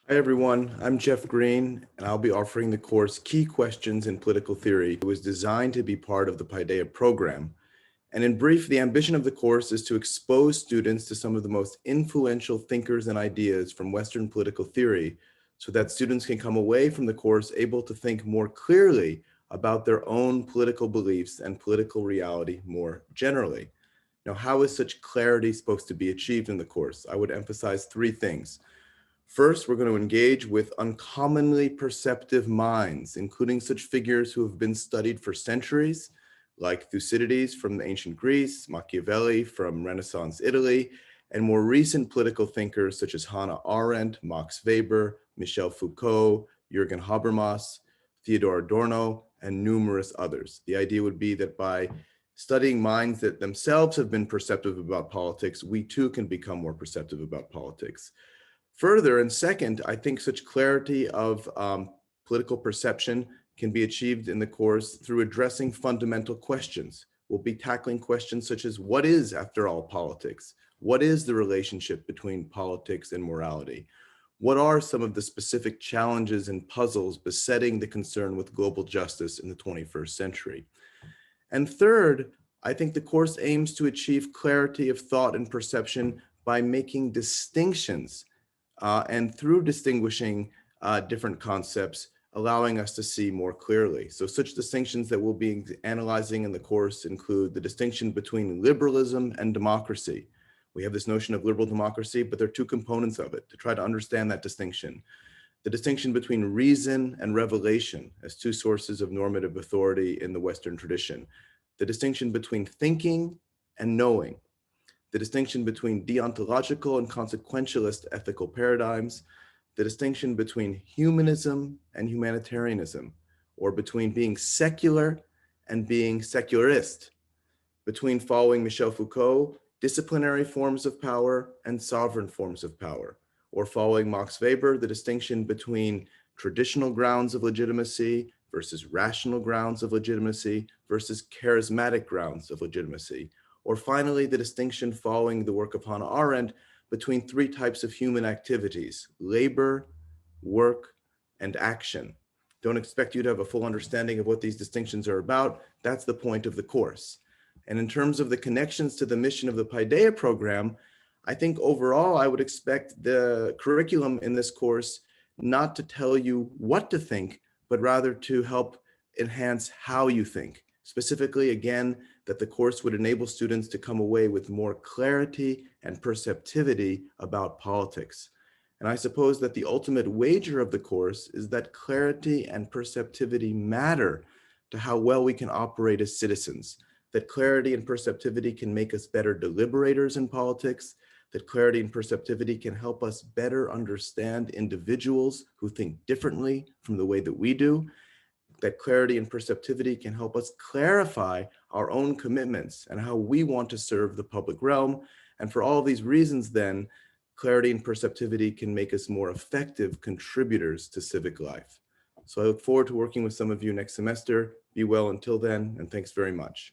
Hi everyone, I'm Jeff Green, and I'll be offering the course Key Questions in Political Theory. It was designed to be part of the Paideia program. And in brief, the ambition of the course is to expose students to some of the most influential thinkers and ideas from Western political theory so that students can come away from the course able to think more clearly about their own political beliefs and political reality more generally. Now, how is such clarity supposed to be achieved in the course? I would emphasize three things. First, we're going to engage with uncommonly perceptive minds, including such figures who have been studied for centuries, like Thucydides from ancient Greece, Machiavelli from Renaissance Italy, and more recent political thinkers such as Hannah Arendt, Max Weber, Michel Foucault, Jürgen Habermas, Theodor Adorno, and numerous others. The idea would be that by studying minds that themselves have been perceptive about politics, we too can become more perceptive about politics. Further, and second, I think such clarity of political perception can be achieved in the course through addressing fundamental questions. We'll be tackling questions such as, what is, after all, politics? What is the relationship between politics and morality? What are some of the specific challenges and puzzles besetting the concern with global justice in the 21st century? And third, I think the course aims to achieve clarity of thought and perception by making distinctions and through distinguishing different concepts, allowing us to see more clearly. So such distinctions that we'll be analyzing in the course include the distinction between liberalism and democracy. We have this notion of liberal democracy, but there are two components of it to try to understand that distinction. The distinction between reason and revelation as two sources of normative authority in the Western tradition. The distinction between thinking and knowing. The distinction between deontological and consequentialist ethical paradigms, the distinction between humanism and humanitarianism, or between being secular and being secularist, between following Michel Foucault, disciplinary forms of power and sovereign forms of power, or following Max Weber, the distinction between traditional grounds of legitimacy versus rational grounds of legitimacy versus charismatic grounds of legitimacy, or finally, the distinction following the work of Hannah Arendt between three types of human activities: labor, work, and action. Don't expect you to have a full understanding of what these distinctions are about. That's the point of the course. And in terms of the connections to the mission of the Paideia program, I think overall I would expect the curriculum in this course not to tell you what to think, but rather to help enhance how you think. Specifically, again, that the course would enable students to come away with more clarity and perceptivity about politics. And I suppose that the ultimate wager of the course is that clarity and perceptivity matter to how well we can operate as citizens, that clarity and perceptivity can make us better deliberators in politics, that clarity and perceptivity can help us better understand individuals who think differently from the way that we do, that clarity and perceptivity can help us clarify our own commitments and how we want to serve the public realm. And for all these reasons, then, clarity and perceptivity can make us more effective contributors to civic life. So I look forward to working with some of you next semester. Be well until then, and thanks very much.